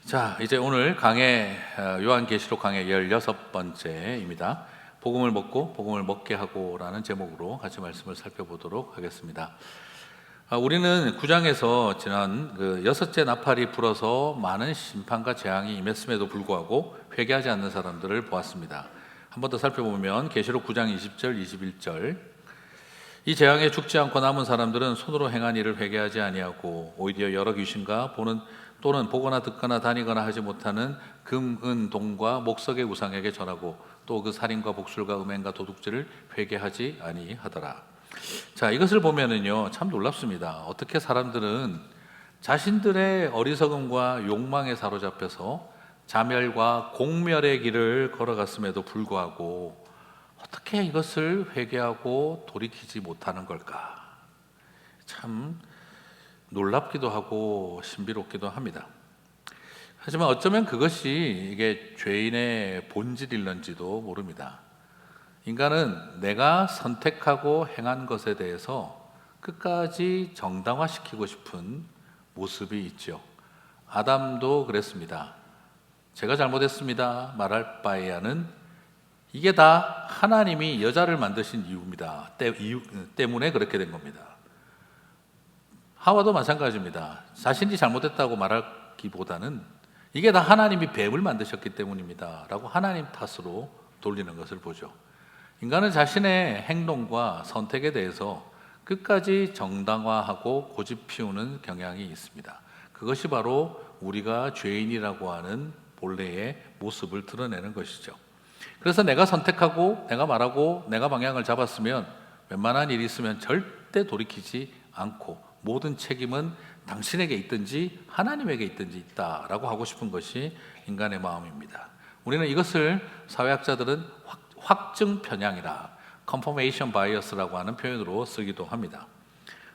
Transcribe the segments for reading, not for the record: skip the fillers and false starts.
자, 이제 오늘 강해 요한계시록 강해 16번째입니다. 복음을 먹고 복음을 먹게 하고라는 제목으로 같이 말씀을 살펴보도록 하겠습니다. 우리는 9장에서 지난 여섯째 나팔이 불어서 많은 심판과 재앙이 임했음에도 불구하고 회개하지 않는 사람들을 보았습니다. 한 번 더 살펴보면 계시록 9장 20절 21절 이 재앙에 죽지 않고 남은 사람들은 손으로 행한 일을 회개하지 아니하고 오히려 여러 귀신과 또는 보거나 듣거나 다니거나 하지 못하는 금, 은, 동과 목석의 우상에게 절하고 또 그 살인과 복술과 음행과 도둑질을 회개하지 아니하더라. 자, 이것을 보면은요 참 놀랍습니다. 어떻게 사람들은 자신들의 어리석음과 욕망에 사로잡혀서 자멸과 공멸의 길을 걸어갔음에도 불구하고 어떻게 이것을 회개하고 돌이키지 못하는 걸까? 참 놀랍기도 하고 신비롭기도 합니다. 하지만 어쩌면 그것이 이게 죄인의 본질일런지도 모릅니다. 인간은 내가 선택하고 행한 것에 대해서 끝까지 정당화시키고 싶은 모습이 있죠. 아담도 그랬습니다. 제가 잘못했습니다 말할 바에야는 이게 다 하나님이 여자를 만드신 이유입니다. 때문에 그렇게 된 겁니다. 하와도 마찬가지입니다. 자신이 잘못했다고 말하기보다는 이게 다 하나님이 뱀을 만드셨기 때문입니다 라고 하나님 탓으로 돌리는 것을 보죠. 인간은 자신의 행동과 선택에 대해서 끝까지 정당화하고 고집 피우는 경향이 있습니다. 그것이 바로 우리가 죄인이라고 하는 본래의 모습을 드러내는 것이죠. 그래서 내가 선택하고 내가 말하고 내가 방향을 잡았으면 웬만한 일이 있으면 절대 돌이키지 않고 모든 책임은 당신에게 있든지 하나님에게 있든지 있다라고 하고 싶은 것이 인간의 마음입니다. 우리는 이것을 사회학자들은 확증 편향이라 confirmation bias라고 하는 표현으로 쓰기도 합니다.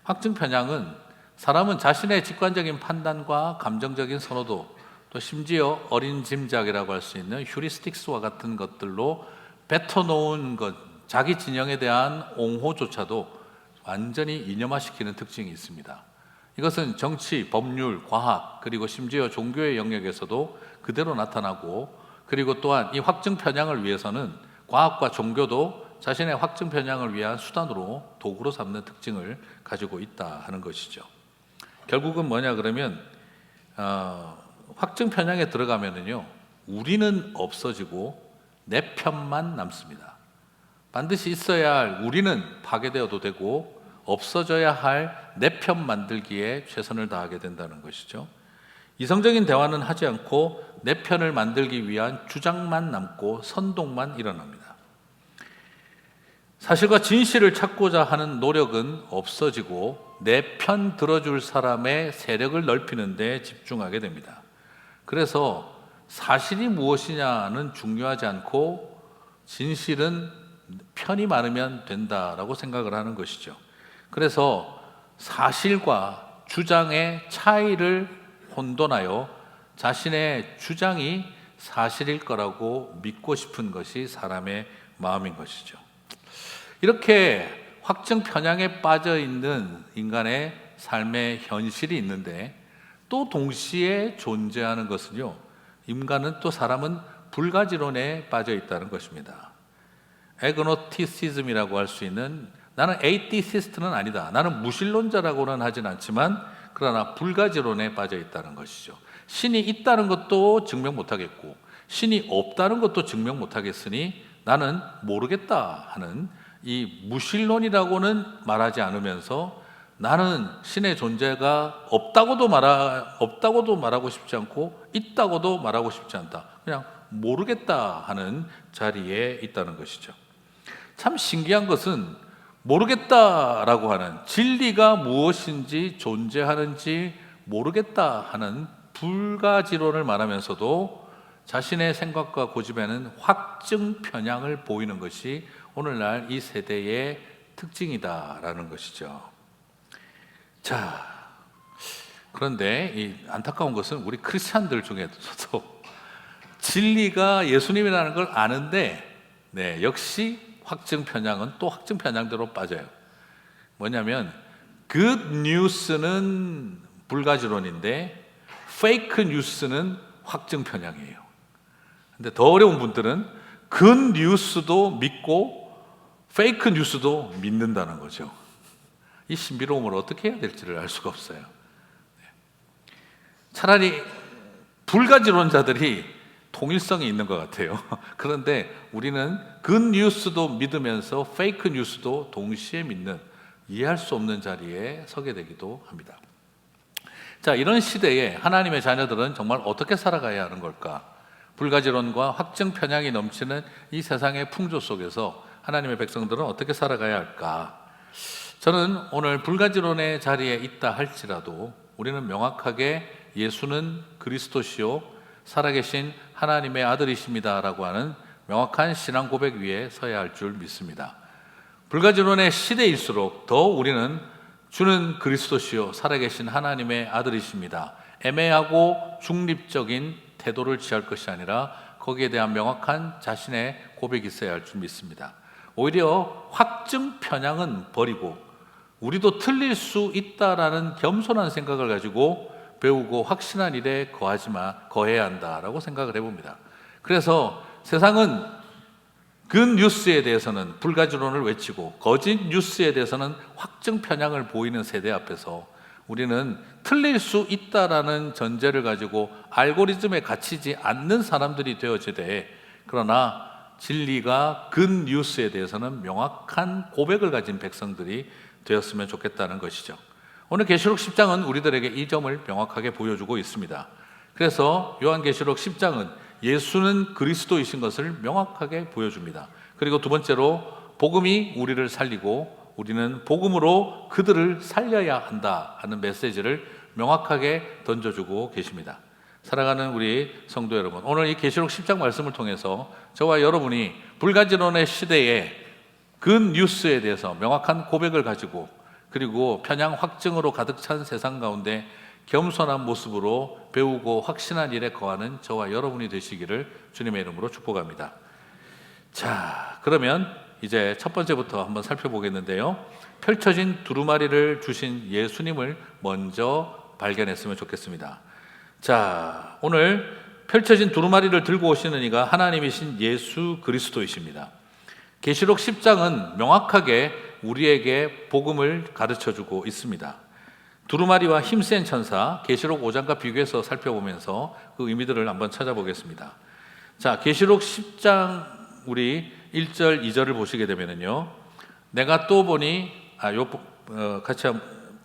확증 편향은 사람은 자신의 직관적인 판단과 감정적인 선호도 또 심지어 어린 짐작이라고 할 수 있는 휴리스틱스와 같은 것들로 뱉어놓은 것, 자기 진영에 대한 옹호조차도 완전히 이념화시키는 특징이 있습니다. 이것은 정치, 법률, 과학 그리고 심지어 종교의 영역에서도 그대로 나타나고, 그리고 또한 이 확증 편향을 위해서는 과학과 종교도 자신의 확증 편향을 위한 수단으로 도구로 삼는 특징을 가지고 있다 하는 것이죠. 결국은 뭐냐 그러면 확증 편향에 들어가면은요 우리는 없어지고 내 편만 남습니다. 반드시 있어야 할 우리는 파괴되어도 되고 없어져야 할 내 편 만들기에 최선을 다하게 된다는 것이죠. 이성적인 대화는 하지 않고 내 편을 만들기 위한 주장만 남고 선동만 일어납니다. 사실과 진실을 찾고자 하는 노력은 없어지고 내 편 들어줄 사람의 세력을 넓히는 데 집중하게 됩니다. 그래서 사실이 무엇이냐는 중요하지 않고 진실은 편이 많으면 된다라고 생각을 하는 것이죠. 그래서 사실과 주장의 차이를 혼돈하여 자신의 주장이 사실일 거라고 믿고 싶은 것이 사람의 마음인 것이죠. 이렇게 확증 편향에 빠져 있는 인간의 삶의 현실이 있는데 또 동시에 존재하는 것은요, 인간은 또 사람은 불가지론에 빠져 있다는 것입니다. 에그노티시즘이라고 할 수 있는, 나는 에이티시스트는 아니다, 나는 무신론자라고는 하진 않지만 그러나 불가지론에 빠져 있다는 것이죠. 신이 있다는 것도 증명 못하겠고 신이 없다는 것도 증명 못하겠으니 나는 모르겠다 하는 이 무신론이라고는 말하지 않으면서 나는 신의 존재가 없다고도 말하고 싶지 않고 있다고도 말하고 싶지 않다, 그냥 모르겠다 하는 자리에 있다는 것이죠. 참 신기한 것은 모르겠다라고 하는, 진리가 무엇인지 존재하는지 모르겠다 하는 불가지론을 말하면서도 자신의 생각과 고집에는 확증 편향을 보이는 것이 오늘날 이 세대의 특징이다라는 것이죠. 자, 그런데 이 안타까운 것은 우리 크리스찬들 중에서도 진리가 예수님이라는 걸 아는데 역시 확증 편향은 또 확증 편향대로 빠져요. 뭐냐면 good news는 불가지론인데 fake news는 확증 편향이에요. 근데 더 어려운 분들은 근 뉴스도 믿고 페이크 뉴스도 믿는다는 거죠. 이 신비로움을 어떻게 해야 될지를 알 수가 없어요. 차라리 불가지론자들이 통일성이 있는 것 같아요. 그런데 우리는 근 뉴스도 믿으면서 페이크 뉴스도 동시에 믿는, 이해할 수 없는 자리에 서게 되기도 합니다. 자, 이런 시대에 하나님의 자녀들은 정말 어떻게 살아가야 하는 걸까? 불가지론과 확증 편향이 넘치는 이 세상의 풍조 속에서 하나님의 백성들은 어떻게 살아가야 할까? 저는 오늘 불가지론의 자리에 있다 할지라도 우리는 명확하게 예수는 그리스도시요 살아계신 하나님의 아들이십니다라고 하는 명확한 신앙 고백 위에 서야 할 줄 믿습니다. 불가지론의 시대일수록 더 우리는 주는 그리스도시요 살아계신 하나님의 아들이십니다, 애매하고 중립적인 태도를 취할 것이 아니라 거기에 대한 명확한 자신의 고백이 있어야 할 줄 믿습니다. 오히려 확증 편향은 버리고 우리도 틀릴 수 있다라는 겸손한 생각을 가지고 배우고 확신한 일에 거해야 한다라고 생각을 해봅니다. 그래서 세상은 근 뉴스에 대해서는 불가지론을 외치고 거짓 뉴스에 대해서는 확증 편향을 보이는 세대 앞에서 우리는 틀릴 수 있다라는 전제를 가지고 알고리즘에 갇히지 않는 사람들이 되어지되, 그러나 진리가 근 뉴스에 대해서는 명확한 고백을 가진 백성들이 되었으면 좋겠다는 것이죠. 오늘 계시록 10장은 우리들에게 이 점을 명확하게 보여주고 있습니다. 그래서 요한계시록 10장은 예수는 그리스도이신 것을 명확하게 보여줍니다. 그리고 두 번째로 복음이 우리를 살리고 우리는 복음으로 그들을 살려야 한다 하는 메시지를 명확하게 던져주고 계십니다. 사랑하는 우리 성도 여러분, 오늘 이 계시록 10장 말씀을 통해서 저와 여러분이 불가지론의 시대에 근 뉴스에 대해서 명확한 고백을 가지고 그리고 편향 확증으로 가득 찬 세상 가운데 겸손한 모습으로 배우고 확신한 일에 거하는 저와 여러분이 되시기를 주님의 이름으로 축복합니다. 자, 그러면 이제 첫 번째부터 한번 살펴보겠는데요. 펼쳐진 두루마리를 주신 예수님을 먼저 발견했으면 좋겠습니다. 자, 오늘 펼쳐진 두루마리를 들고 오시는 이가 하나님이신 예수 그리스도이십니다. 계시록 10장은 명확하게 우리에게 복음을 가르쳐주고 있습니다. 두루마리와 힘센 천사, 계시록 5장과 비교해서 살펴보면서 그 의미들을 한번 찾아보겠습니다. 자, 계시록 10장 우리 1절, 2절을 보시게 되면요, 내가 또 보니, 같이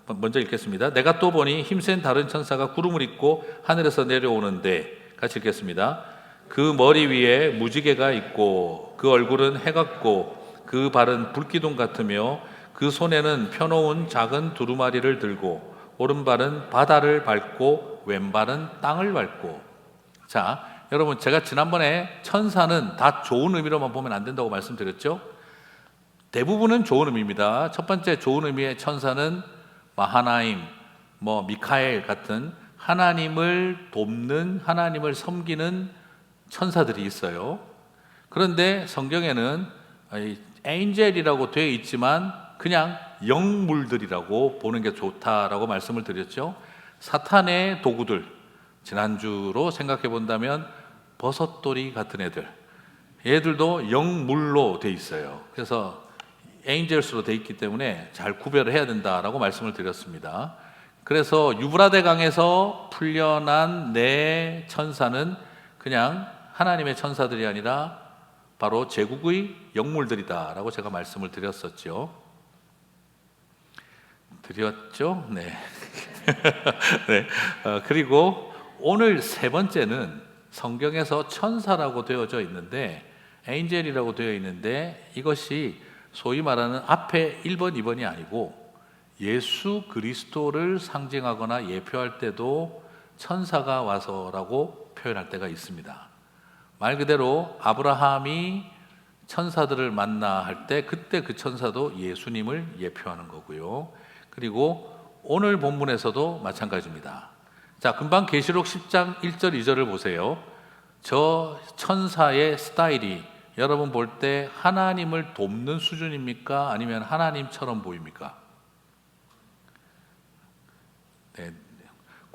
먼저 읽겠습니다. 내가 또 보니 힘센 다른 천사가 구름을 입고 하늘에서 내려오는데, 같이 읽겠습니다. 그 머리 위에 무지개가 있고 그 얼굴은 해 같고 그 발은 불기둥 같으며 그 손에는 펴놓은 작은 두루마리를 들고 오른발은 바다를 밟고 왼발은 땅을 밟고. 자, 여러분, 제가 지난번에 천사는 다 좋은 의미로만 보면 안 된다고 말씀드렸죠? 대부분은 좋은 의미입니다. 첫 번째 좋은 의미의 천사는 마하나임, 미카엘 같은 하나님을 돕는, 하나님을 섬기는 천사들이 있어요. 그런데 성경에는 에인젤이라고 되어 있지만 그냥 영물들이라고 보는 게 좋다라고 말씀을 드렸죠. 사탄의 도구들, 지난주로 생각해 본다면 버섯돌이 같은 얘들도 영물로 되어 있어요. 그래서 에인젤스로 되어 있기 때문에 잘 구별을 해야 된다라고 말씀을 드렸습니다. 그래서 유브라데 강에서 풀려난 네 천사는 그냥 하나님의 천사들이 아니라 바로 제국의 영물들이다라고 제가 말씀을 드렸었죠. 드렸죠? 네. 네. 그리고 오늘 세 번째는 성경에서 천사라고 되어져 있는데, 에인젤이라고 되어 있는데, 이것이 소위 말하는 앞에 1번, 2번이 아니고 예수 그리스도를 상징하거나 예표할 때도 천사가 와서라고 표현할 때가 있습니다. 말 그대로 아브라함이 천사들을 만나 할 때 그때 그 천사도 예수님을 예표하는 거고요. 그리고 오늘 본문에서도 마찬가지입니다. 자, 금방 계시록 10장 1절 2절을 보세요. 저 천사의 스타일이 여러분 볼 때 하나님을 돕는 수준입니까? 아니면 하나님처럼 보입니까? 네.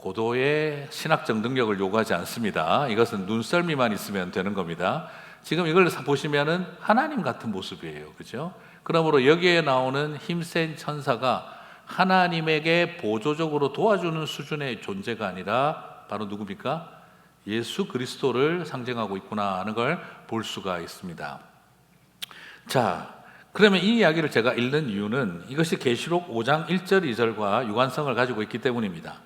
고도의 신학적 능력을 요구하지 않습니다. 이것은 눈썰미만 있으면 되는 겁니다. 지금 이걸 보시면은 하나님 같은 모습이에요. 그죠? 그러므로 여기에 나오는 힘센 천사가 하나님에게 보조적으로 도와주는 수준의 존재가 아니라 바로 누굽니까? 예수 그리스도를 상징하고 있구나 하는 걸 볼 수가 있습니다. 자, 그러면 이 이야기를 제가 읽는 이유는 이것이 계시록 5장 1절 2절과 유관성을 가지고 있기 때문입니다.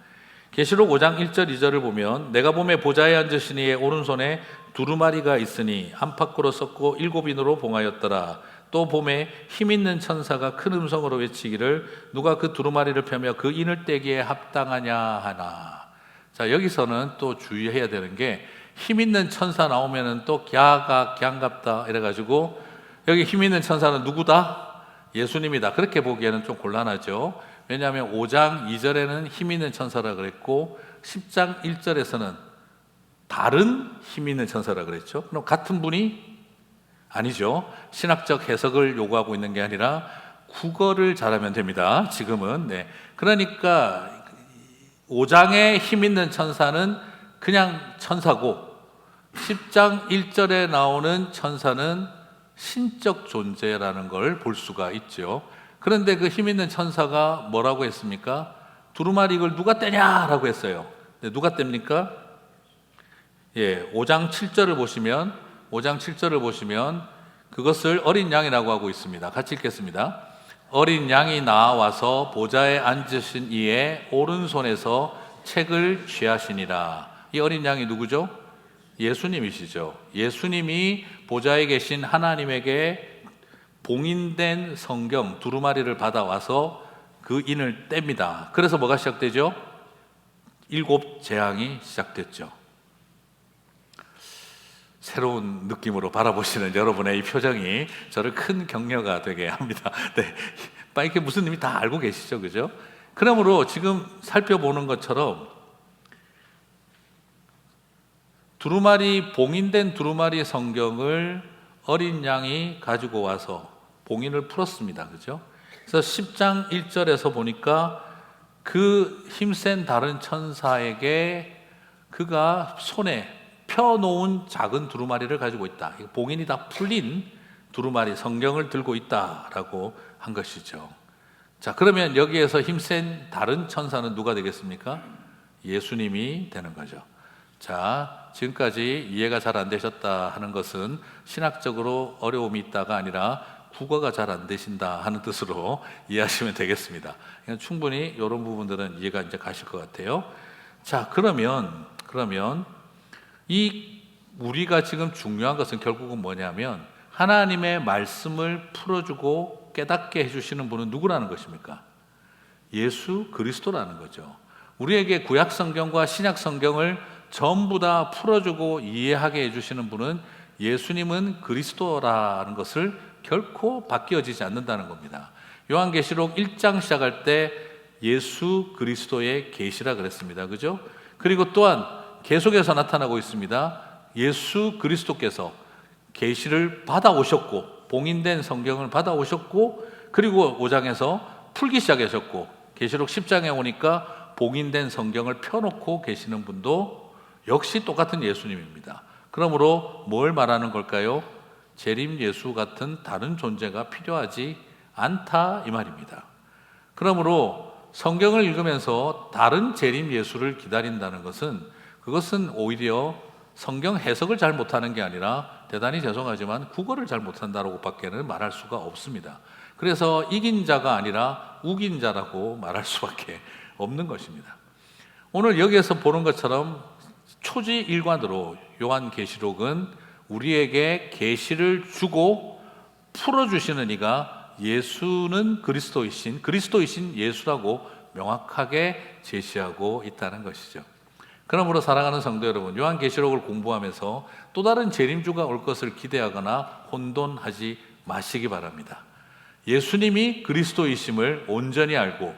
계시록 5장 1절 2절을 보면 내가 보매 보좌에 앉으신 이의 오른손에 두루마리가 있으니 안팎으로 썩고 7인으로 봉하였더라. 또 보매 힘있는 천사가 큰 음성으로 외치기를 누가 그 두루마리를 펴며 그 인을 떼기에 합당하냐 하나. 자, 여기서는 또 주의해야 되는 게 힘있는 천사 나오면은 또 갸가 갸갑다 이래가지고 여기 힘있는 천사는 누구다? 예수님이다. 그렇게 보기에는 좀 곤란하죠. 왜냐하면 5장 2절에는 힘있는 천사라 그랬고 10장 1절에서는 다른 힘있는 천사라 그랬죠. 그럼 같은 분이 아니죠. 신학적 해석을 요구하고 있는 게 아니라 국어를 잘하면 됩니다. 지금은. 네. 그러니까 5장에 힘있는 천사는 그냥 천사고 10장 1절에 나오는 천사는 신적 존재라는 걸 볼 수가 있죠. 그런데 그 힘있는 천사가 뭐라고 했습니까? 두루마리 이걸 누가 떼냐라고 했어요. 네, 누가 뗍니까? 예, 5장 7절을 보시면 그것을 어린 양이라고 하고 있습니다. 같이 읽겠습니다. 어린 양이 나와서 보좌에 앉으신 이의 오른손에서 책을 취하시니라. 이 어린 양이 누구죠? 예수님이시죠. 예수님이 보좌에 계신 하나님에게 봉인된 성경 두루마리를 받아와서 그 인을 뗍니다. 그래서 뭐가 시작되죠? 7 재앙이 시작됐죠. 새로운 느낌으로 바라보시는 여러분의 이 표정이 저를 큰 격려가 되게 합니다. 네, 이게 무슨 의미 다 알고 계시죠, 그죠? 그러므로 지금 살펴보는 것처럼 봉인된 두루마리 성경을 어린 양이 가지고 와서 봉인을 풀었습니다, 그죠? 그래서 10장 1절에서 보니까 그 힘센 다른 천사에게 그가 손에 펴놓은 작은 두루마리를 가지고 있다. 봉인이 다 풀린 두루마리 성경을 들고 있다라고 한 것이죠. 자, 그러면 여기에서 힘센 다른 천사는 누가 되겠습니까? 예수님이 되는 거죠. 자, 지금까지 이해가 잘 안 되셨다 하는 것은 신학적으로 어려움이 있다가 아니라 국어가 잘 안 되신다 하는 뜻으로 이해하시면 되겠습니다. 충분히 이런 부분들은 이해가 이제 가실 것 같아요. 자, 그러면 우리가 지금 중요한 것은 결국은 뭐냐면 하나님의 말씀을 풀어주고 깨닫게 해주시는 분은 누구라는 것입니까? 예수 그리스도라는 거죠. 우리에게 구약 성경과 신약 성경을 전부 다 풀어주고 이해하게 해주시는 분은 예수님은 그리스도라는 것을 결코 바뀌어지지 않는다는 겁니다. 요한계시록 1장 시작할 때 예수 그리스도의 계시라 그랬습니다. 그죠? 그리고 또한 계속해서 나타나고 있습니다. 예수 그리스도께서 계시를 받아오셨고 봉인된 성경을 받아오셨고 그리고 5장에서 풀기 시작하셨고 계시록 10장에 오니까 봉인된 성경을 펴놓고 계시는 분도 역시 똑같은 예수님입니다. 그러므로 뭘 말하는 걸까요? 재림 예수 같은 다른 존재가 필요하지 않다 이 말입니다. 그러므로 성경을 읽으면서 다른 재림 예수를 기다린다는 것은 그것은 오히려 성경 해석을 잘 못하는 게 아니라 대단히 죄송하지만 국어를 잘 못한다고 밖에는 말할 수가 없습니다. 그래서 이긴 자가 아니라 우긴 자라고 말할 수밖에 없는 것입니다. 오늘 여기에서 보는 것처럼 초지일관으로 요한계시록은 우리에게 계시를 주고 풀어주시는 이가 예수는 그리스도이신 예수라고 명확하게 제시하고 있다는 것이죠. 그러므로 사랑하는 성도 여러분, 요한계시록을 공부하면서 또 다른 재림주가 올 것을 기대하거나 혼돈하지 마시기 바랍니다. 예수님이 그리스도이심을 온전히 알고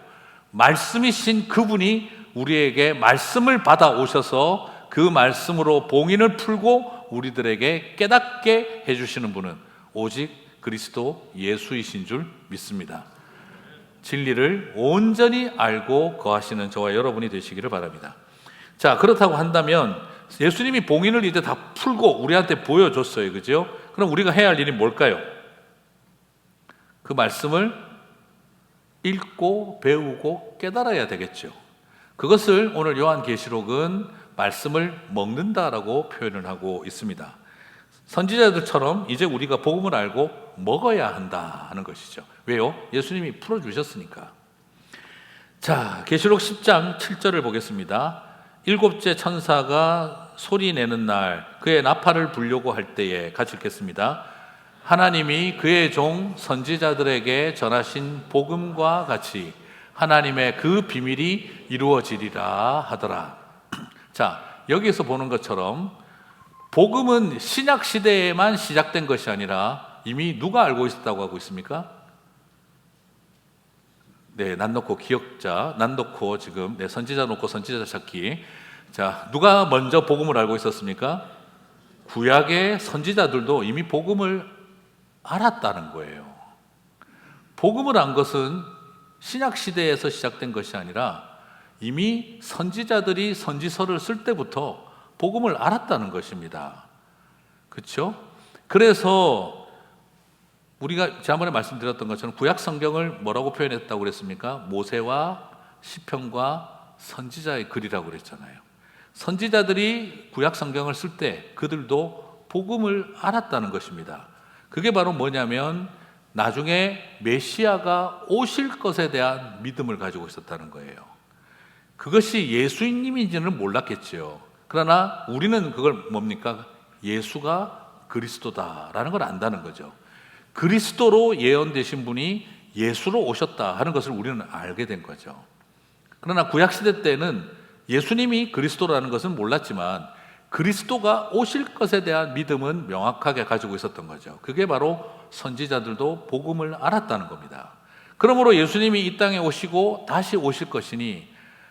말씀이신 그분이 우리에게 말씀을 받아오셔서 그 말씀으로 봉인을 풀고 우리들에게 깨닫게 해주시는 분은 오직 그리스도 예수이신 줄 믿습니다. 진리를 온전히 알고 거하시는 저와 여러분이 되시기를 바랍니다. 자, 그렇다고 한다면 예수님이 봉인을 이제 다 풀고 우리한테 보여줬어요. 그죠? 그럼 우리가 해야 할 일이 뭘까요? 그 말씀을 읽고 배우고 깨달아야 되겠죠. 그것을 오늘 요한계시록은 말씀을 먹는다라고 표현을 하고 있습니다. 선지자들처럼 이제 우리가 복음을 알고 먹어야 한다 하는 것이죠. 왜요? 예수님이 풀어주셨으니까. 자, 계시록 10장 7절을 보겠습니다. 일곱째 천사가 소리 내는 날 그의 나팔을 불려고 할 때에 같이 읽겠습니다. 하나님이 그의 종 선지자들에게 전하신 복음과 같이 하나님의 그 비밀이 이루어지리라 하더라. 자, 여기서 보는 것처럼 복음은 신약 시대에만 시작된 것이 아니라 이미 누가 알고 있었다고 하고 있습니까? 네, 난 놓고 기억자, 난 놓고 지금 선지자 놓고 선지자 찾기. 자, 누가 먼저 복음을 알고 있었습니까? 구약의 선지자들도 이미 복음을 알았다는 거예요. 복음을 안 것은 신약 시대에서 시작된 것이 아니라 이미 선지자들이 선지서를 쓸 때부터 복음을 알았다는 것입니다. 그렇죠? 그래서 우리가 지난번에 말씀드렸던 것처럼 구약 성경을 뭐라고 표현했다고 그랬습니까? 모세와 시편과 선지자의 글이라고 그랬잖아요. 선지자들이 구약 성경을 쓸 때 그들도 복음을 알았다는 것입니다. 그게 바로 뭐냐면 나중에 메시아가 오실 것에 대한 믿음을 가지고 있었다는 거예요. 그것이 예수님인지는 몰랐겠죠. 그러나 우리는 그걸 뭡니까? 예수가 그리스도다라는 걸 안다는 거죠. 그리스도로 예언되신 분이 예수로 오셨다 하는 것을 우리는 알게 된 거죠. 그러나 구약시대 때는 예수님이 그리스도라는 것은 몰랐지만 그리스도가 오실 것에 대한 믿음은 명확하게 가지고 있었던 거죠. 그게 바로 선지자들도 복음을 알았다는 겁니다. 그러므로 예수님이 이 땅에 오시고 다시 오실 것이니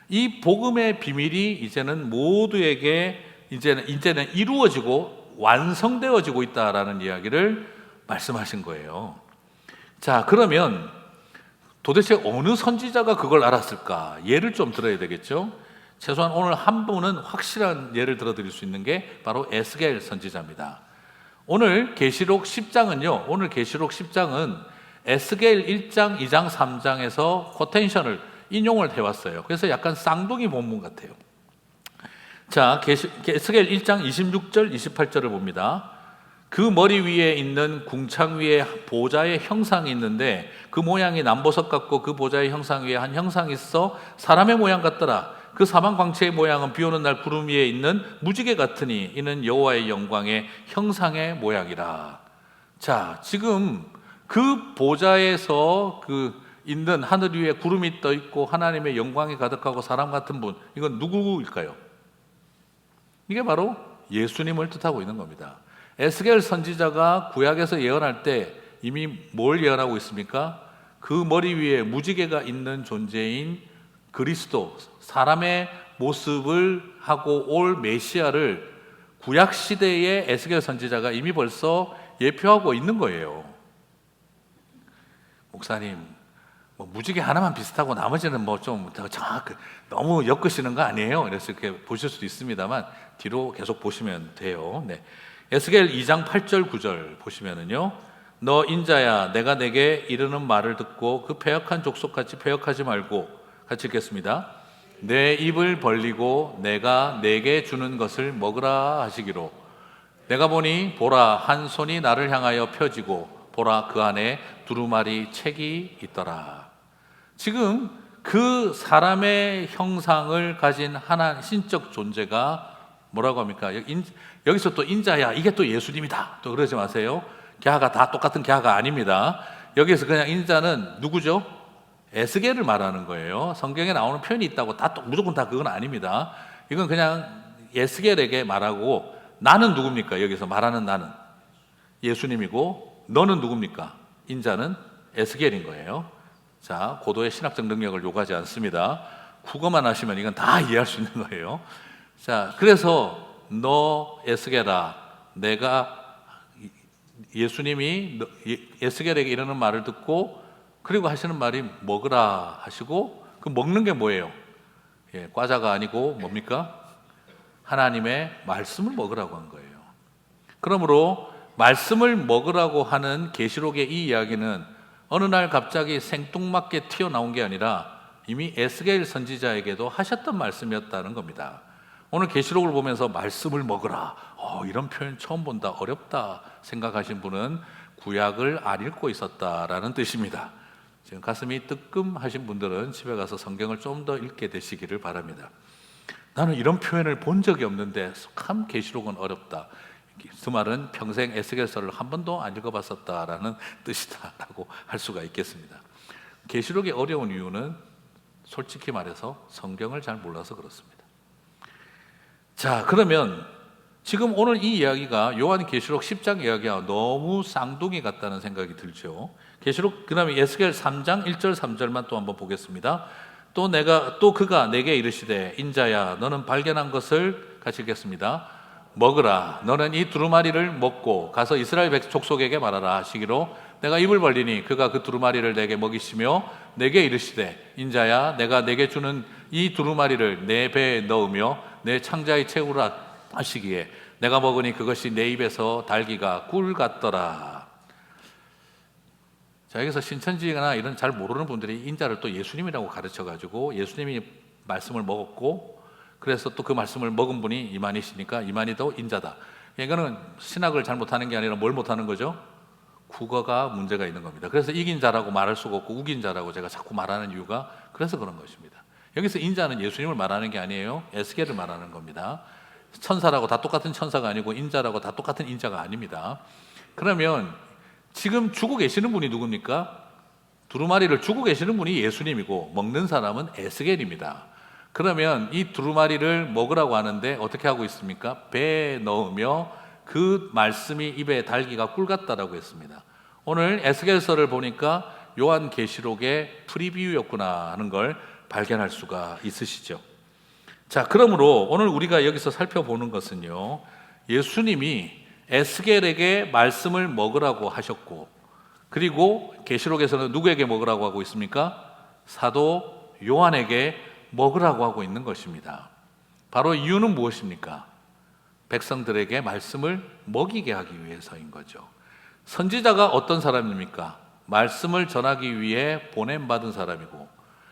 이 복음의 비밀이 이제는 모두에게 이제는 이루어지고 완성되어지고 있다라는 이야기를 말씀하신 거예요. 자, 그러면 도대체 어느 선지자가 그걸 알았을까? 예를 좀 들어야 되겠죠? 최소한 오늘 한 분은 확실한 예를 들어드릴 수 있는 게 바로 에스겔 선지자입니다. 오늘 계시록 10장은요. 오늘 계시록 10장은 에스겔 1장, 2장, 3장에서 코텐션을 인용을 해왔어요. 그래서 약간 쌍둥이 본문 같아요. 자, 에스겔 1장 26절, 28절을 봅니다. 그 머리 위에 있는 궁창 위에 보좌의 형상이 있는데 그 모양이 남보석 같고 그 보좌의 형상 위에 한 형상이 있어 사람의 모양 같더라. 그 사방 광채의 모양은 비 오는 날 구름 위에 있는 무지개 같으니 이는 여호와의 영광의 형상의 모양이라. 자, 지금 그 보좌에서 그 있는 하늘 위에 구름이 떠 있고 하나님의 영광이 가득하고 사람 같은 분, 이건 누구일까요? 이게 바로 예수님을 뜻하고 있는 겁니다. 에스겔 선지자가 구약에서 예언할 때 이미 뭘 예언하고 있습니까? 그 머리 위에 무지개가 있는 존재인 그리스도, 사람의 모습을 하고 올 메시아를 구약 시대의 에스겔 선지자가 이미 벌써 예표하고 있는 거예요. 목사님, 뭐 무지개 하나만 비슷하고 나머지는 뭐 좀 더 정확히 너무 엮으시는 거 아니에요? 그래서 이렇게 보실 수도 있습니다만 뒤로 계속 보시면 돼요. 네. 에스겔 2장 8절 9절 보시면은요, 너 인자야, 내가 내게 이르는 말을 듣고 그 패역한 족속같이 패역하지 말고, 같이 읽겠습니다. 내 입을 벌리고 내가 내게 주는 것을 먹으라 하시기로. 내가 보니 보라, 한 손이 나를 향하여 펴지고 보라, 그 안에 두루마리 책이 있더라. 지금 그 사람의 형상을 가진 하나님 신적 존재가 뭐라고 합니까? 여기서 또 인자야, 이게 또 예수님이다, 또 그러지 마세요. 개화가 다 똑같은 개화가 아닙니다. 여기서 그냥 인자는 누구죠? 에스겔을 말하는 거예요. 성경에 나오는 표현이 있다고 무조건 다 그건 아닙니다. 이건 그냥 에스겔에게 말하고, 나는 누굽니까? 여기서 말하는 나는 예수님이고, 너는 누굽니까? 인자는 에스겔인 거예요. 자, 고도의 신학적 능력을 요구하지 않습니다. 국어만 하시면 이건 다 이해할 수 있는 거예요. 자, 그래서 너 에스겔아, 내가 예수님이 에스겔에게 이러는 말을 듣고, 그리고 하시는 말이 먹으라 하시고, 그 먹는 게 뭐예요? 예, 과자가 아니고 뭡니까? 하나님의 말씀을 먹으라고 한 거예요. 그러므로 말씀을 먹으라고 하는 계시록의 이 이야기는 어느 날 갑자기 생뚱맞게 튀어나온 게 아니라 이미 에스겔 선지자에게도 하셨던 말씀이었다는 겁니다. 오늘 계시록을 보면서 말씀을 먹으라, 이런 표현 처음 본다, 어렵다 생각하신 분은 구약을 안 읽고 있었다라는 뜻입니다. 지금 가슴이 뜨끔하신 분들은 집에 가서 성경을 좀 더 읽게 되시기를 바랍니다. 나는 이런 표현을 본 적이 없는데 참 계시록은 어렵다. 그 말은 평생 에스겔서를 한 번도 안 읽어봤었다라는 뜻이다라고 할 수가 있겠습니다. 계시록이 어려운 이유는 솔직히 말해서 성경을 잘 몰라서 그렇습니다. 자, 그러면 지금 오늘 이 이야기가 요한계시록 10장 이야기와 너무 쌍둥이 같다는 생각이 들죠. 계시록 그다음에 에스겔 3장 1절 3절만 또 한번 보겠습니다. 또 그가 내게 이르시되 인자야 너는 발견한 것을 같이 읽겠습니다. 먹으라. 너는 이 두루마리를 먹고 가서 이스라엘 족속에게 말하라 하시기로 내가 입을 벌리니 그가 그 두루마리를 내게 먹이시며 내게 이르시되 인자야 내가 내게 주는 이 두루마리를 내 배에 넣으며 내 창자에 채우라 하시기에 내가 먹으니 그것이 내 입에서 달기가 꿀 같더라. 자, 여기서 신천지나 이런 잘 모르는 분들이 인자를 또 예수님이라고 가르쳐가지고 예수님이 말씀을 먹었고 그래서 또 그 말씀을 먹은 분이 이만희시니까 이만희도 인자다. 이거는 신학을 잘 못하는 게 아니라 뭘 못하는 거죠? 국어가 문제가 있는 겁니다. 그래서 이긴 자라고 말할 수가 없고 우긴 자라고 제가 자꾸 말하는 이유가 그래서 그런 것입니다. 여기서 인자는 예수님을 말하는 게 아니에요. 에스겔을 말하는 겁니다. 천사라고 다 똑같은 천사가 아니고 인자라고 다 똑같은 인자가 아닙니다. 그러면 지금 주고 계시는 분이 누굽니까? 두루마리를 주고 계시는 분이 예수님이고 먹는 사람은 에스겔입니다. 그러면 이 두루마리를 먹으라고 하는데 어떻게 하고 있습니까? 배에 넣으며 그 말씀이 입에 달기가 꿀 같다라고 했습니다. 오늘 에스겔서를 보니까 요한계시록의 프리뷰였구나 하는 걸 발견할 수가 있으시죠. 자, 그러므로 오늘 우리가 여기서 살펴보는 것은요, 예수님이 에스겔에게 말씀을 먹으라고 하셨고, 그리고 계시록에서는 누구에게 먹으라고 하고 있습니까? 사도 요한에게 먹으라고 하고 있는 것입니다. 바로 이유는 무엇입니까? 백성들에게 말씀을 먹이게 하기 위해서인 거죠. 선지자가 어떤 사람입니까? 말씀을 전하기 위해 보냄받은 사람이고,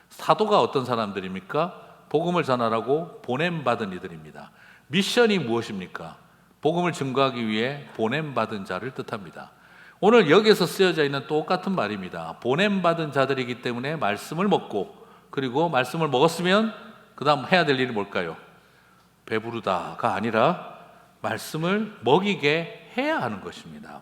사도가 어떤 사람들입니까? 복음을 전하라고 보냄받은 이들입니다. 미션이 무엇입니까? 복음을 증거하기 위해 보냄받은 자를 뜻합니다. 오늘 여기에서 쓰여져 있는 똑같은 말입니다. 보냄받은 자들이기 때문에 말씀을 먹고, 그리고 말씀을 먹었으면 그 다음 해야 될 일이 뭘까요? 배부르다가 아니라 말씀을 먹이게 해야 하는 것입니다.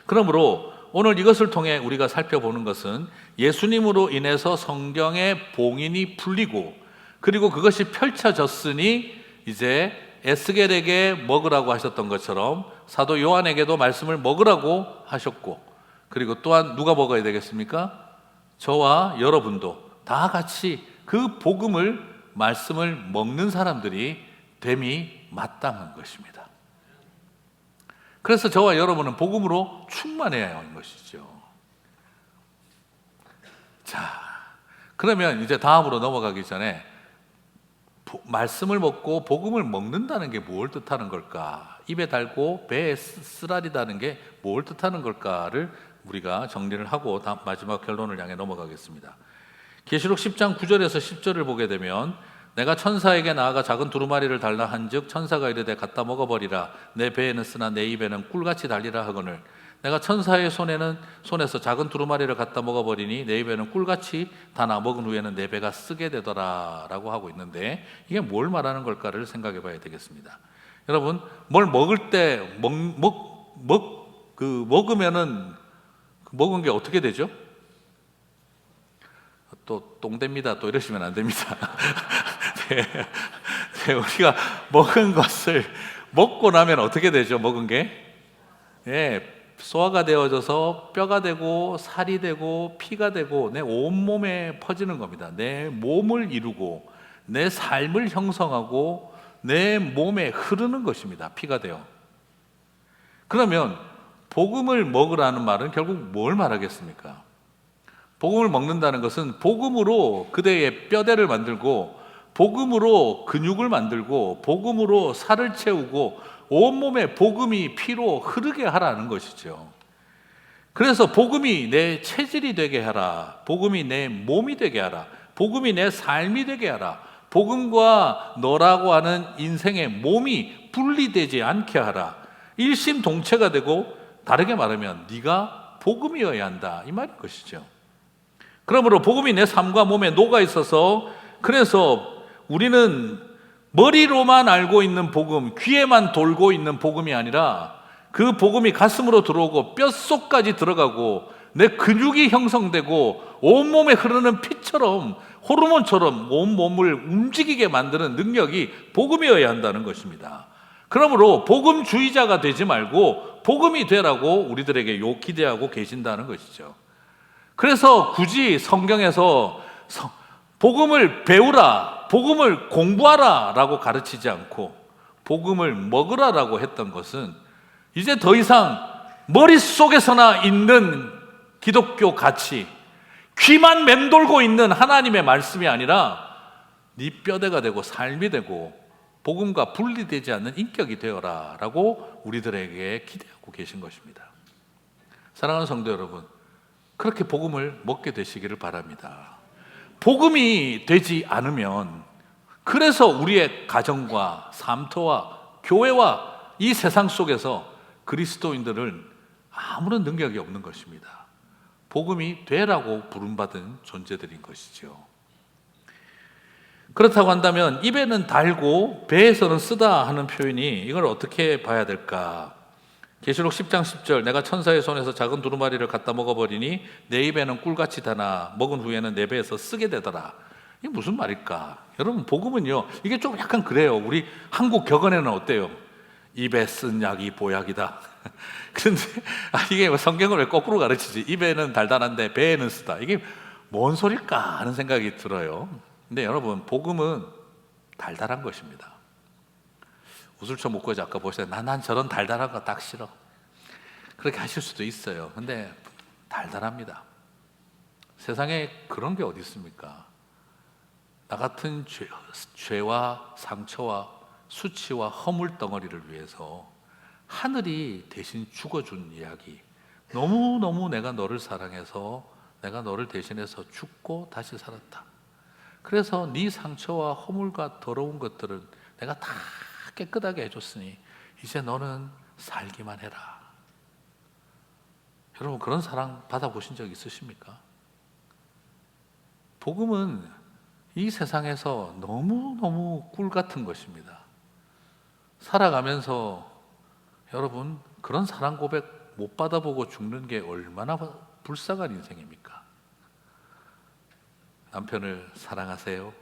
그러므로 오늘 이것을 통해 우리가 살펴보는 것은 예수님으로 인해서 성경의 봉인이 풀리고, 그리고 그것이 펼쳐졌으니 이제 에스겔에게 먹으라고 하셨던 것처럼 사도 요한에게도 말씀을 먹으라고 하셨고, 그리고 또한 누가 먹어야 되겠습니까? 저와 여러분도 다 같이 그 복음을, 말씀을 먹는 사람들이 됨이 마땅한 것입니다. 그래서 저와 여러분은 복음으로 충만해야 하는 것이죠. 자, 그러면 이제 다음으로 넘어가기 전에 말씀을 먹고 복음을 먹는다는 게 뭘 뜻하는 걸까? 입에 달고 배에 쓰라리다는 게 뭘 뜻하는 걸까를 우리가 정리를 하고 마지막 결론을 향해 넘어가겠습니다. 계시록 10장 9절에서 10절을 보게 되면 내가 천사에게 나아가 작은 두루마리를 달라 한즉 천사가 이르되 갖다 먹어버리라. 내 배에는 쓰나 내 입에는 꿀같이 달리라 하거늘 내가 천사의 손에서 작은 두루마리를 갖다 먹어버리니 내 입에는 꿀같이 다나 먹은 후에는 내 배가 쓰게 되더라 라고 하고 있는데, 이게 뭘 말하는 걸까를 생각해 봐야 되겠습니다. 여러분, 뭘 먹을 때 먹으면은 먹은 게 어떻게 되죠? 또 똥됩니다 또 이러시면 안 됩니다. 네, 우리가 먹은 것을 먹고 나면 어떻게 되죠? 먹은 게 소화가 되어져서 뼈가 되고 살이 되고 피가 되고 내 온몸에 퍼지는 겁니다. 내 몸을 이루고 내 삶을 형성하고 내 몸에 흐르는 것입니다. 피가 되어. 그러면 복음을 먹으라는 말은 결국 뭘 말하겠습니까? 복음을 먹는다는 것은 복음으로 그대의 뼈대를 만들고 복음으로 근육을 만들고 복음으로 살을 채우고 온몸에 복음이 피로 흐르게 하라는 것이죠. 그래서 복음이 내 체질이 되게 하라. 복음이 내 몸이 되게 하라. 복음이 내 삶이 되게 하라. 복음과 너라고 하는 인생의 몸이 분리되지 않게 하라. 일심동체가 되고, 다르게 말하면 네가 복음이어야 한다, 이 말인 것이죠. 그러므로 복음이 내 삶과 몸에 녹아 있어서, 그래서 우리는 머리로만 알고 있는 복음, 귀에만 돌고 있는 복음이 아니라 그 복음이 가슴으로 들어오고 뼛속까지 들어가고 내 근육이 형성되고 온몸에 흐르는 피처럼, 호르몬처럼 온몸을 움직이게 만드는 능력이 복음이어야 한다는 것입니다. 그러므로 복음주의자가 되지 말고 복음이 되라고 우리들에게 기대하고 계신다는 것이죠. 그래서 굳이 성경에서 복음을 배우라, 복음을 공부하라 라고 가르치지 않고 복음을 먹으라 라고 했던 것은, 이제 더 이상 머릿속에서나 있는 기독교 가치, 귀만 맴돌고 있는 하나님의 말씀이 아니라 네 뼈대가 되고 삶이 되고 복음과 분리되지 않는 인격이 되어라 라고 우리들에게 기대하고 계신 것입니다. 사랑하는 성도 여러분, 그렇게 복음을 먹게 되시기를 바랍니다. 복음이 되지 않으면, 그래서 우리의 가정과 삶터와 교회와 이 세상 속에서 그리스도인들은 아무런 능력이 없는 것입니다. 복음이 되라고 부름받은 존재들인 것이죠. 그렇다고 한다면 입에는 달고 배에서는 쓰다 하는 표현이, 이걸 어떻게 봐야 될까? 계시록 10장 10절, 내가 천사의 손에서 작은 두루마리를 갖다 먹어버리니 내 입에는 꿀같이 다나 먹은 후에는 내 배에서 쓰게 되더라. 이게 무슨 말일까? 여러분, 복음은요, 이게 좀 약간 그래요. 우리 한국 격언에는 어때요? 입에 쓴 약이 보약이다. 그런데 이게 성경을 왜 거꾸로 가르치지? 입에는 달달한데 배에는 쓰다. 이게 뭔 소릴까 하는 생각이 들어요. 근데 여러분, 복음은 달달한 것입니다. 우슬초 목고지 아까 보셨어요. 난 저런 달달한 거 딱 싫어. 그렇게 하실 수도 있어요. 근데 달달합니다. 세상에 그런 게 어디 있습니까? 나 같은 죄와 상처와 수치와 허물 덩어리를 위해서 하늘이 대신 죽어준 이야기. 너무너무 내가 너를 사랑해서 내가 너를 대신해서 죽고 다시 살았다. 그래서 네 상처와 허물과 더러운 것들은 내가 다 깨끗하게 해줬으니 이제 너는 살기만 해라. 여러분, 그런 사랑 받아보신 적 있으십니까? 복음은 이 세상에서 너무너무 꿀 같은 것입니다. 살아가면서 여러분, 그런 사랑 고백 못 받아보고 죽는 게 얼마나 불쌍한 인생입니까? 남편을 사랑하세요?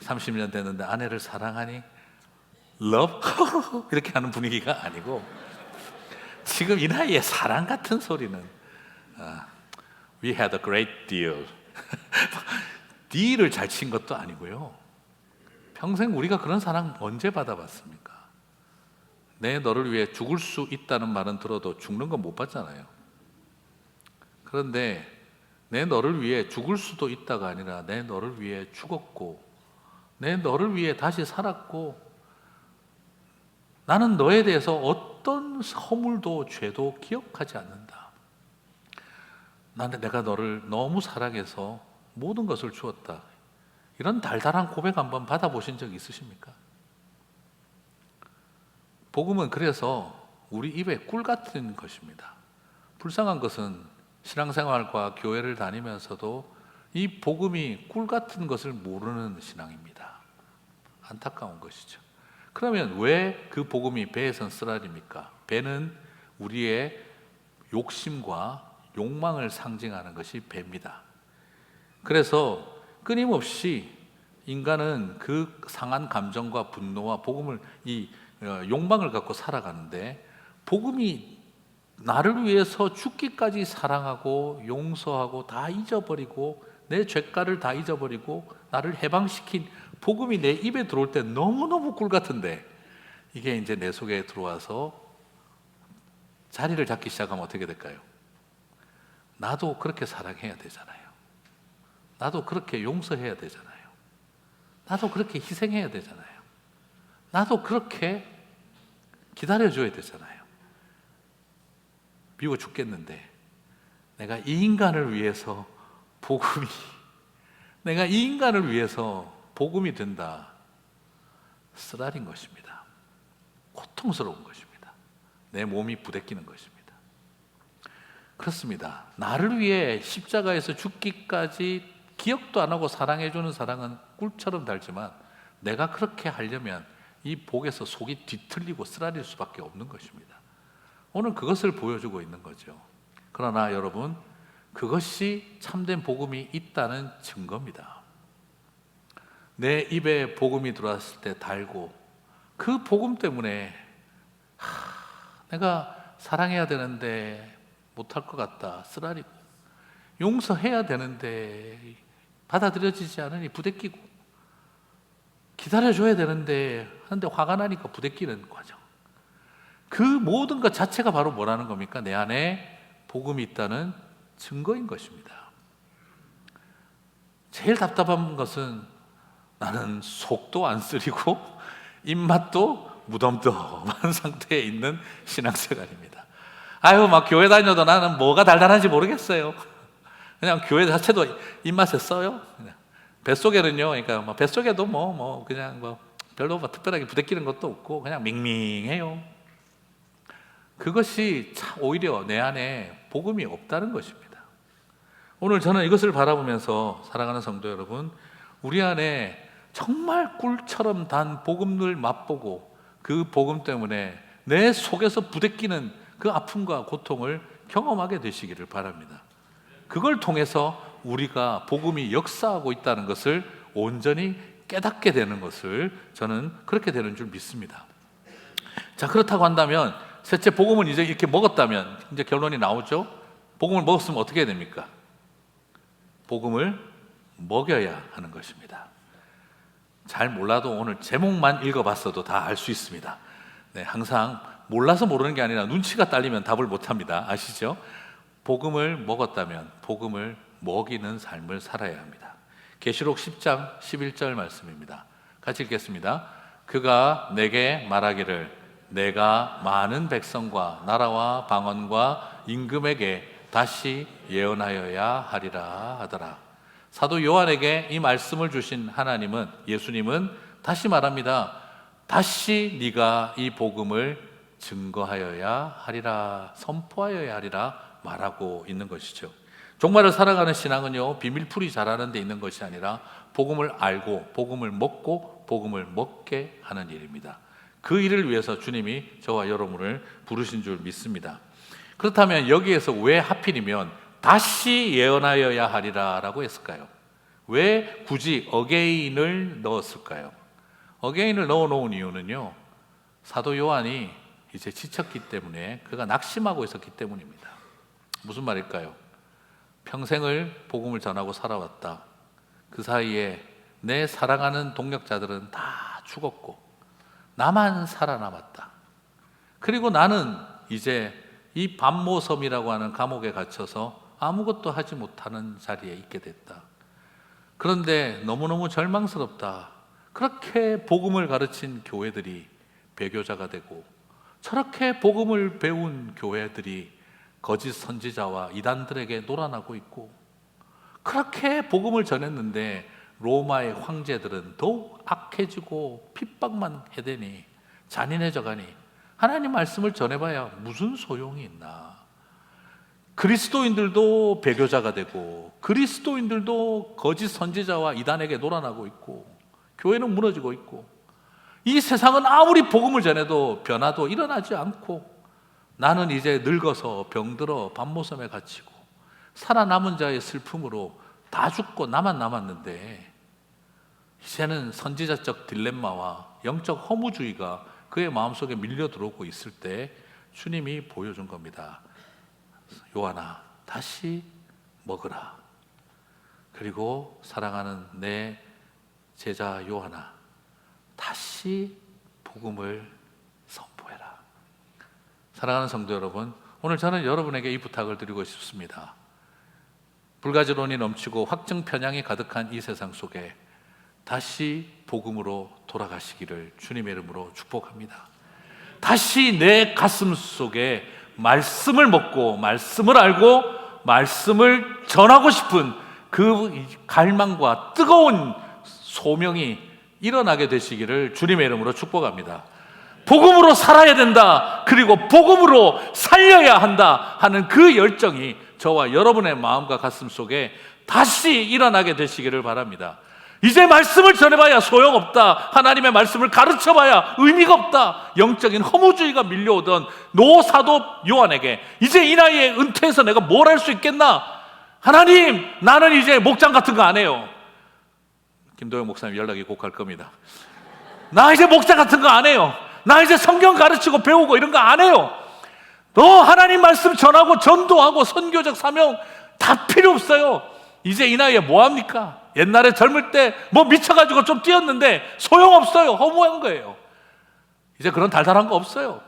30년 됐는데 아내를 사랑하니? Love? 이렇게 하는 분위기가 아니고, 지금 이 나이에 사랑 같은 소리는 We had a great deal. 딜을 잘 친 것도 아니고요. 평생 우리가 그런 사랑 언제 받아봤습니까? 내 너를 위해 죽을 수 있다는 말은 들어도 죽는 건 못 봤잖아요. 그런데 내 너를 위해 죽을 수도 있다가 아니라 내 너를 위해 죽었고 내 너를 위해 다시 살았고, 나는 너에 대해서 어떤 허물도 죄도 기억하지 않는다. 나는 내가 너를 너무 사랑해서 모든 것을 주었다. 이런 달달한 고백 한번 받아보신 적 있으십니까? 복음은 그래서 우리 입에 꿀 같은 것입니다. 불쌍한 것은 신앙생활과 교회를 다니면서도 이 복음이 꿀 같은 것을 모르는 신앙입니다. 안타까운 것이죠. 그러면 왜 그 복음이 배에선 쓰라립니까? 배는 우리의 욕심과 욕망을 상징하는 것이 배입니다. 그래서 끊임없이 인간은 그 상한 감정과 분노와 복음을, 욕망을 갖고 살아가는데, 복음이 나를 위해서 죽기까지 사랑하고 용서하고 다 잊어버리고 내 죄가를 다 잊어버리고 나를 해방시킨 복음이 내 입에 들어올 때 너무너무 꿀 같은데, 이게 이제 내 속에 들어와서 자리를 잡기 시작하면 어떻게 될까요? 나도 그렇게 사랑해야 되잖아요. 나도 그렇게 용서해야 되잖아요. 나도 그렇게 희생해야 되잖아요. 나도 그렇게 기다려줘야 되잖아요. 미워 죽겠는데 내가 이 인간을 위해서 내가 이 인간을 위해서 복음이 된다. 쓰라린 것입니다. 고통스러운 것입니다. 내 몸이 부대끼는 것입니다. 그렇습니다. 나를 위해 십자가에서 죽기까지 기억도 안 하고 사랑해주는 사랑은 꿀처럼 달지만 내가 그렇게 하려면 이 복에서 속이 뒤틀리고 쓰라릴 수밖에 없는 것입니다. 오늘 그것을 보여주고 있는 거죠. 그러나 여러분, 그것이 참된 복음이 있다는 증거입니다. 내 입에 복음이 들어왔을 때 달고 그 복음 때문에 내가 사랑해야 되는데 못할 것 같다, 쓰라리고 용서해야 되는데 받아들여지지 않으니 부대끼고 기다려줘야 되는데 하는데 화가 나니까 부대끼는 과정, 그 모든 것 자체가 바로 뭐라는 겁니까? 내 안에 복음이 있다는 증거인 것입니다. 제일 답답한 것은 나는 속도 안 쓰리고 입맛도 무덤덤한 상태에 있는 신앙생활입니다. 아유, 막 교회 다녀도 나는 뭐가 달달한지 모르겠어요. 그냥 교회 자체도 입맛에 써요. 그냥. 뱃속에는요, 그러니까 뭐 뱃속에도 그냥 별로 특별하게 부대끼는 것도 없고 그냥 밍밍해요. 그것이 오히려 내 안에 복음이 없다는 것입니다. 오늘 저는 이것을 바라보면서 사랑하는 성도 여러분, 우리 안에 정말 꿀처럼 단 복음을 맛보고 그 복음 때문에 내 속에서 부대끼는 그 아픔과 고통을 경험하게 되시기를 바랍니다. 그걸 통해서 우리가 복음이 역사하고 있다는 것을 온전히 깨닫게 되는 것을 저는 그렇게 되는 줄 믿습니다. 자, 그렇다고 한다면 셋째, 복음을 이제 이렇게 먹었다면 이제 결론이 나오죠. 복음을 먹었으면 어떻게 해야 됩니까? 복음을 먹여야 하는 것입니다. 잘 몰라도 오늘 제목만 읽어봤어도 다 알 수 있습니다. 네, 항상 몰라서 모르는 게 아니라 눈치가 딸리면 답을 못합니다. 아시죠? 복음을 먹었다면 복음을 먹이는 삶을 살아야 합니다. 계시록 10장 11절 말씀입니다. 같이 읽겠습니다. 그가 내게 말하기를 내가 많은 백성과 나라와 방언과 임금에게 다시 예언하여야 하리라 하더라. 사도 요한에게 이 말씀을 주신 하나님은, 예수님은 다시 말합니다. 다시 네가 이 복음을 증거하여야 하리라, 선포하여야 하리라 말하고 있는 것이죠. 종말을 살아가는 신앙은요, 비밀풀이 잘하는 데 있는 것이 아니라 복음을 알고 복음을 먹고 복음을 먹게 하는 일입니다. 그 일을 위해서 주님이 저와 여러분을 부르신 줄 믿습니다. 그렇다면 여기에서 왜 하필이면 다시 예언하여야 하리라 라고 했을까요? 왜 굳이 어게인을 넣었을까요? 어게인을 넣어놓은 이유는요, 사도 요한이 이제 지쳤기 때문에, 그가 낙심하고 있었기 때문입니다. 무슨 말일까요? 평생을 복음을 전하고 살아왔다. 그 사이에 내 사랑하는 동역자들은 다 죽었고 나만 살아남았다. 그리고 나는 이제 이 반모섬이라고 하는 감옥에 갇혀서 아무것도 하지 못하는 자리에 있게 됐다. 그런데 너무너무 절망스럽다. 그렇게 복음을 가르친 교회들이 배교자가 되고, 저렇게 복음을 배운 교회들이 거짓 선지자와 이단들에게 놀아나고 있고, 그렇게 복음을 전했는데 로마의 황제들은 더욱 악해지고 핍박만 해대니 잔인해져가니 하나님 말씀을 전해봐야 무슨 소용이 있나. 그리스도인들도 배교자가 되고 그리스도인들도 거짓 선지자와 이단에게 놀아나고 있고 교회는 무너지고 있고, 이 세상은 아무리 복음을 전해도 변화도 일어나지 않고, 나는 이제 늙어서 병들어 반모섬에 갇히고 살아남은 자의 슬픔으로 다 죽고 나만 남았는데, 이제는 선지자적 딜레마와 영적 허무주의가 그의 마음속에 밀려 들어오고 있을 때 주님이 보여준 겁니다. 요한아, 다시 먹으라. 그리고 사랑하는 내 제자 요한아, 다시 복음을 선포해라. 사랑하는 성도 여러분, 오늘 저는 여러분에게 이 부탁을 드리고 싶습니다. 불가지론이 넘치고 확증 편향이 가득한 이 세상 속에 다시 복음으로 돌아가시기를 주님의 이름으로 축복합니다. 다시 내 가슴 속에 말씀을 먹고 말씀을 알고 말씀을 전하고 싶은 그 갈망과 뜨거운 소명이 일어나게 되시기를 주님의 이름으로 축복합니다. 복음으로 살아야 된다, 그리고 복음으로 살려야 한다 하는 그 열정이 저와 여러분의 마음과 가슴 속에 다시 일어나게 되시기를 바랍니다. 이제 말씀을 전해봐야 소용없다, 하나님의 말씀을 가르쳐봐야 의미가 없다, 영적인 허무주의가 밀려오던 노사도 요한에게 이제 이 나이에 은퇴해서 내가 뭘 할 수 있겠나? 하나님, 나는 이제 목장 같은 거 안 해요. 김도영 목사님 연락이 곧 갈 겁니다. 나 이제 목장 같은 거 안 해요. 나 이제 성경 가르치고 배우고 이런 거 안 해요. 너 하나님 말씀 전하고 전도하고 선교적 사명 다 필요 없어요. 이제 이 나이에 뭐 합니까? 옛날에 젊을 때 뭐 미쳐가지고 좀 뛰었는데 소용없어요. 허무한 거예요. 이제 그런 달달한 거 없어요.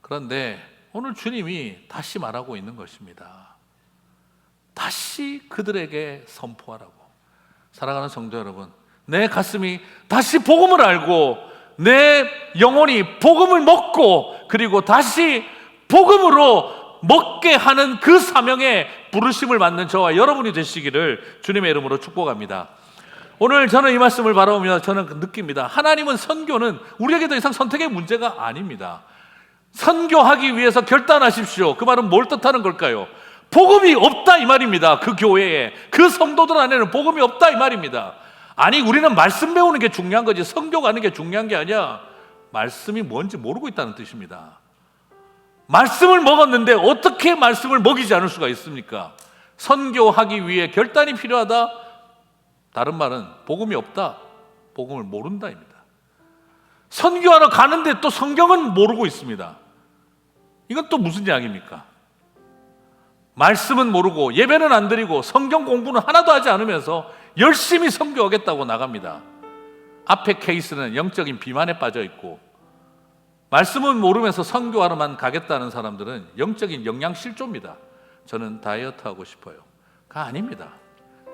그런데 오늘 주님이 다시 말하고 있는 것입니다. 다시 그들에게 선포하라고. 사랑하는 성도 여러분, 내 가슴이 다시 복음을 알고 내 영혼이 복음을 먹고 그리고 다시 복음으로 먹게 하는 그 사명에 부르심을 받는 저와 여러분이 되시기를 주님의 이름으로 축복합니다. 오늘 저는 이 말씀을 바라보며 저는 느낍니다. 하나님은 선교는 우리에게 더 이상 선택의 문제가 아닙니다. 선교하기 위해서 결단하십시오. 그 말은 뭘 뜻하는 걸까요? 복음이 없다 이 말입니다. 그 교회에, 그 성도들 안에는 복음이 없다 이 말입니다. 아니, 우리는 말씀 배우는 게 중요한 거지 선교 가는 게 중요한 게 아니야. 말씀이 뭔지 모르고 있다는 뜻입니다. 말씀을 먹었는데 어떻게 말씀을 먹이지 않을 수가 있습니까? 선교하기 위해 결단이 필요하다? 다른 말은 복음이 없다, 복음을 모른다입니다. 선교하러 가는데 또 성경은 모르고 있습니다. 이건 또 무슨 이야기입니까? 말씀은 모르고 예배는 안 드리고 성경 공부는 하나도 하지 않으면서 열심히 선교하겠다고 나갑니다. 앞에 케이스는 영적인 비만에 빠져 있고, 말씀은 모르면서 선교하러만 가겠다는 사람들은 영적인 영양실조입니다. 저는 다이어트 하고 싶어요. 가 아닙니다.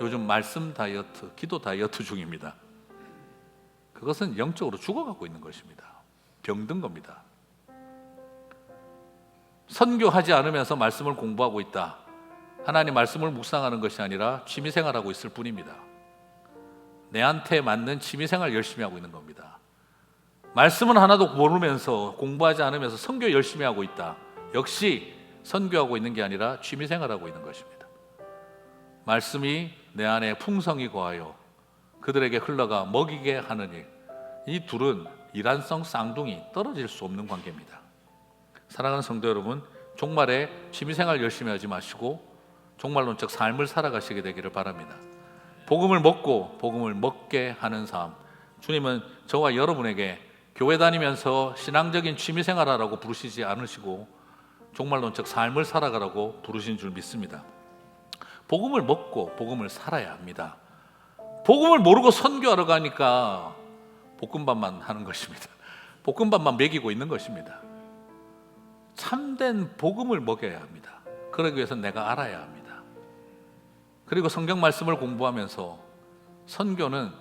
요즘 말씀 다이어트, 기도 다이어트 중입니다. 그것은 영적으로 죽어가고 있는 것입니다. 병든 겁니다. 선교하지 않으면서 말씀을 공부하고 있다, 하나님 말씀을 묵상하는 것이 아니라 취미생활하고 있을 뿐입니다. 내한테 맞는 취미생활 열심히 하고 있는 겁니다. 말씀은 하나도 모르면서 공부하지 않으면서 선교 열심히 하고 있다, 역시 선교하고 있는 게 아니라 취미생활하고 있는 것입니다. 말씀이 내 안에 풍성히 거하여 그들에게 흘러가 먹이게 하는 일, 이 둘은 일란성 쌍둥이, 떨어질 수 없는 관계입니다. 사랑하는 성도 여러분, 종말에 취미생활 열심히 하지 마시고 종말론적 삶을 살아가시게 되기를 바랍니다. 복음을 먹고 복음을 먹게 하는 삶, 주님은 저와 여러분에게 교회 다니면서 신앙적인 취미생활하라고 부르시지 않으시고 종말론적 삶을 살아가라고 부르신 줄 믿습니다. 복음을 먹고 복음을 살아야 합니다. 복음을 모르고 선교하러 가니까 볶음밥만 하는 것입니다. 볶음밥만 먹이고 있는 것입니다. 참된 복음을 먹여야 합니다. 그러기 위해서는 내가 알아야 합니다. 그리고 성경 말씀을 공부하면서, 선교는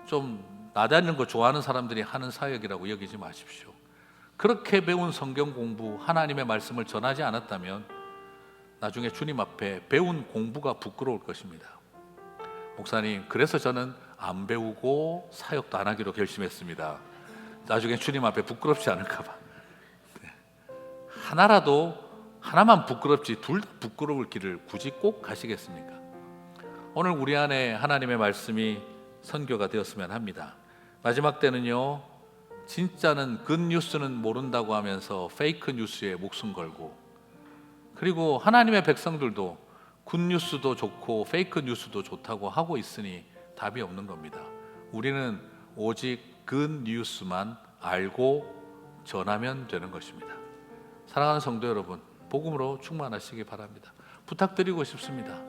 좀 나다니는 거 좋아하는 사람들이 하는 사역이라고 여기지 마십시오. 그렇게 배운 성경 공부, 하나님의 말씀을 전하지 않았다면 나중에 주님 앞에 배운 공부가 부끄러울 것입니다. 목사님, 그래서 저는 안 배우고 사역도 안 하기로 결심했습니다. 나중에 주님 앞에 부끄럽지 않을까 봐. 하나만 부끄럽지 둘 다 부끄러울 길을 굳이 꼭 가시겠습니까? 오늘 우리 안에 하나님의 말씀이 선교가 되었으면 합니다. 마지막 때는요, 진짜는 굿뉴스는 모른다고 하면서 페이크 뉴스에 목숨 걸고, 그리고 하나님의 백성들도 굿뉴스도 좋고 페이크 뉴스도 좋다고 하고 있으니 답이 없는 겁니다. 우리는 오직 굿뉴스만 알고 전하면 되는 것입니다. 사랑하는 성도 여러분, 복음으로 충만하시기 바랍니다. 부탁드리고 싶습니다.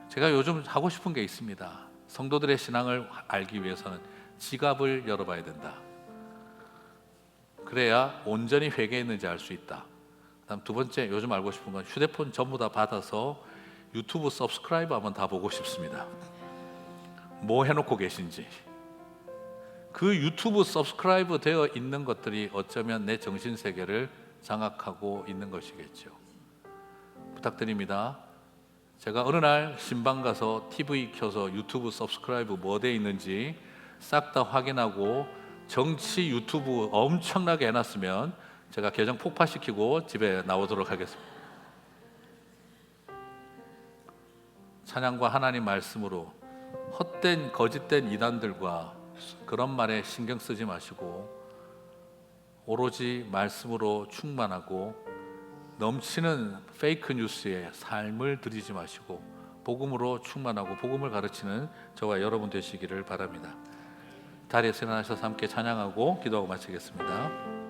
제가 요즘 하고 싶은 게 있습니다. 성도들의 신앙을 알기 위해서는 지갑을 열어봐야 된다. 그래야 온전히 회개했는지 알 수 있다. 다음 두 번째, 요즘 알고 싶은 건 휴대폰 전부 다 받아서 유튜브 서브스크라이브 한번 다 보고 싶습니다. 뭐 해놓고 계신지. 그 유튜브 서브스크라이브 되어 있는 것들이 어쩌면 내 정신 세계를 장악하고 있는 것이겠죠. 부탁드립니다. 제가 어느 날 신방 가서 TV 켜서 유튜브 서브스크라이브 뭐 돼 있는지 싹 다 확인하고 정치 유튜브 엄청나게 해놨으면 제가 계정 폭파시키고 집에 나오도록 하겠습니다. 찬양과 하나님 말씀으로 헛된 거짓된 이단들과 그런 말에 신경 쓰지 마시고 오로지 말씀으로 충만하고 넘치는 페이크 뉴스에 삶을 들이지 마시고 복음으로 충만하고 복음을 가르치는 저와 여러분 되시기를 바랍니다. 다리에서 일어나셔서 함께 찬양하고 기도하고 마치겠습니다.